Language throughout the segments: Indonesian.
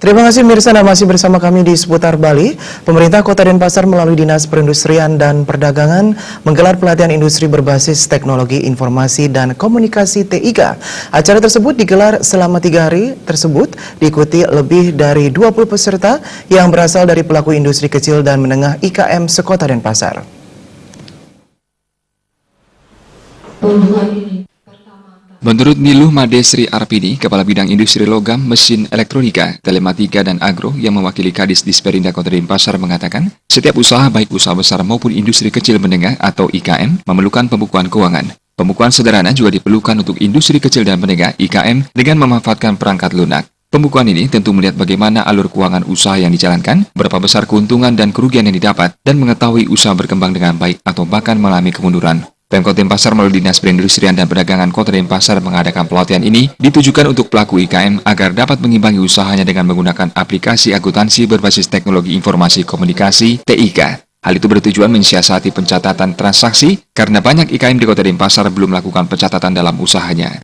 Terima kasih Mirsa, masih bersama kami di Seputar Bali. Pemerintah Kota Denpasar melalui Dinas Perindustrian dan Perdagangan menggelar pelatihan industri berbasis teknologi informasi dan komunikasi TIK. Acara tersebut digelar selama 3 hari tersebut diikuti lebih dari 20 peserta yang berasal dari pelaku industri kecil dan menengah IKM sekota Denpasar. Menurut Niluh Madesri Arpidi, Kepala Bidang Industri Logam, Mesin Elektronika, Telematika, dan Agro yang mewakili Kadis Disperinda Kota Denpasar mengatakan, setiap usaha baik usaha besar maupun industri kecil menengah atau IKM memerlukan pembukuan keuangan. Pembukuan sederhana juga diperlukan untuk industri kecil dan menengah IKM dengan memanfaatkan perangkat lunak. Pembukuan ini tentu melihat bagaimana alur keuangan usaha yang dijalankan, berapa besar keuntungan dan kerugian yang didapat, dan mengetahui usaha berkembang dengan baik atau bahkan mengalami kemunduran. Pemkot Denpasar melalui Dinas Perindustrian dan Perdagangan Kota Denpasar mengadakan pelatihan ini ditujukan untuk pelaku IKM agar dapat mengimbangi usahanya dengan menggunakan aplikasi akuntansi berbasis teknologi informasi komunikasi TIK. Hal itu bertujuan mensiasati pencatatan transaksi karena banyak IKM di Kota Denpasar belum melakukan pencatatan dalam usahanya.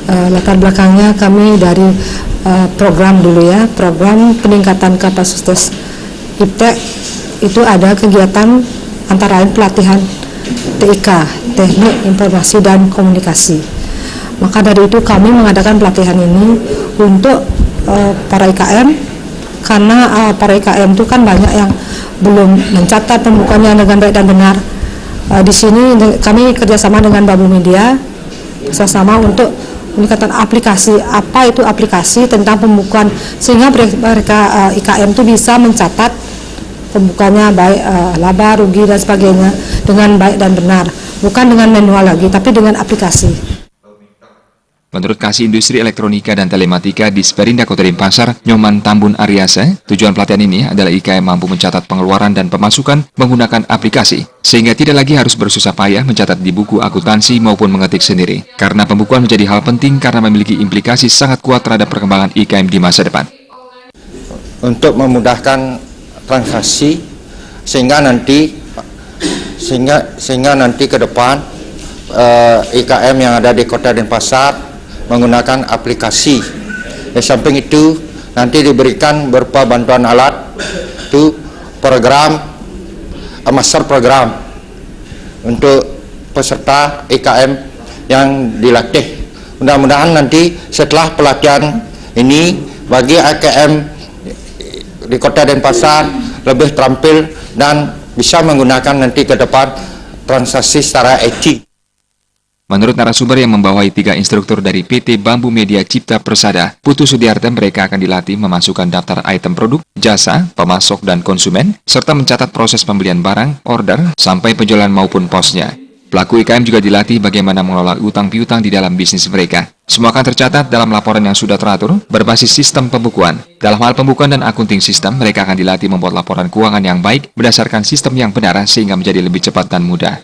Latar belakangnya kami dari program dulu ya, program peningkatan kapasitas IPTEK itu ada kegiatan antara lain pelatihan TIK, Teknik Informasi dan Komunikasi. Maka dari itu kami mengadakan pelatihan ini untuk para IKM, karena para IKM itu kan banyak yang belum mencatat pembukuannya dengan baik dan benar. Di sini kami kerjasama dengan Babu Media, bersama untuk meningkatkan aplikasi, apa itu aplikasi tentang pembukuan, sehingga mereka IKM itu bisa mencatat pembukaannya baik laba, rugi dan sebagainya dengan baik dan benar, bukan dengan manual lagi, tapi dengan aplikasi. Menurut Kasih Industri Elektronika dan Telematika Disperinda Kota Denpasar, Nyoman Tambun Aryasa, tujuan pelatihan ini adalah IKM mampu mencatat pengeluaran dan pemasukan menggunakan aplikasi, sehingga tidak lagi harus bersusah payah mencatat di buku akuntansi maupun mengetik sendiri. Karena pembukuan menjadi hal penting karena memiliki implikasi sangat kuat terhadap perkembangan IKM di masa depan. Untuk memudahkan transaksi sehingga nanti ke depan IKM yang ada di Kota Denpasar menggunakan aplikasi. Di samping itu nanti diberikan berupa bantuan alat itu program master program untuk peserta IKM yang dilatih. Mudah-mudahan nanti setelah pelatihan ini bagi IKM di Kota Denpasar lebih terampil dan bisa menggunakan nanti ke depan transaksi secara etik. Menurut narasumber yang membawahi 3 instruktur dari PT Bambu Media Cipta Persada, Putu Sudiarta, mereka akan dilatih memasukkan daftar item produk, jasa, pemasok dan konsumen, serta mencatat proses pembelian barang, order, sampai penjualan maupun posnya. Pelaku IKM juga dilatih bagaimana mengelola utang piutang di dalam bisnis mereka. Semua akan tercatat dalam laporan yang sudah teratur berbasis sistem pembukuan. Dalam hal pembukuan dan akunting sistem, mereka akan dilatih membuat laporan keuangan yang baik berdasarkan sistem yang benar sehingga menjadi lebih cepat dan mudah.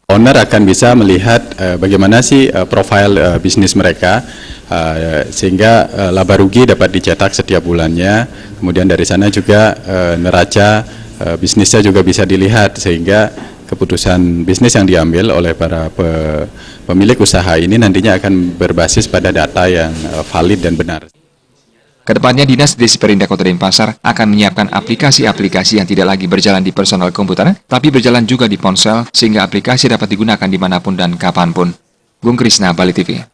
Owner akan bisa melihat bagaimana sih profil bisnis mereka, sehingga laba rugi dapat dicetak setiap bulannya. Kemudian dari sana juga neraca bisnisnya juga bisa dilihat, sehingga keputusan bisnis yang diambil oleh para pemilik usaha ini nantinya akan berbasis pada data yang valid dan benar. Kedepannya, Dinas Disperinda Kota Denpasar akan menyiapkan aplikasi-aplikasi yang tidak lagi berjalan di personal komputer, tapi berjalan juga di ponsel, sehingga aplikasi dapat digunakan dimanapun dan kapanpun. Gung Krisna, Bali TV.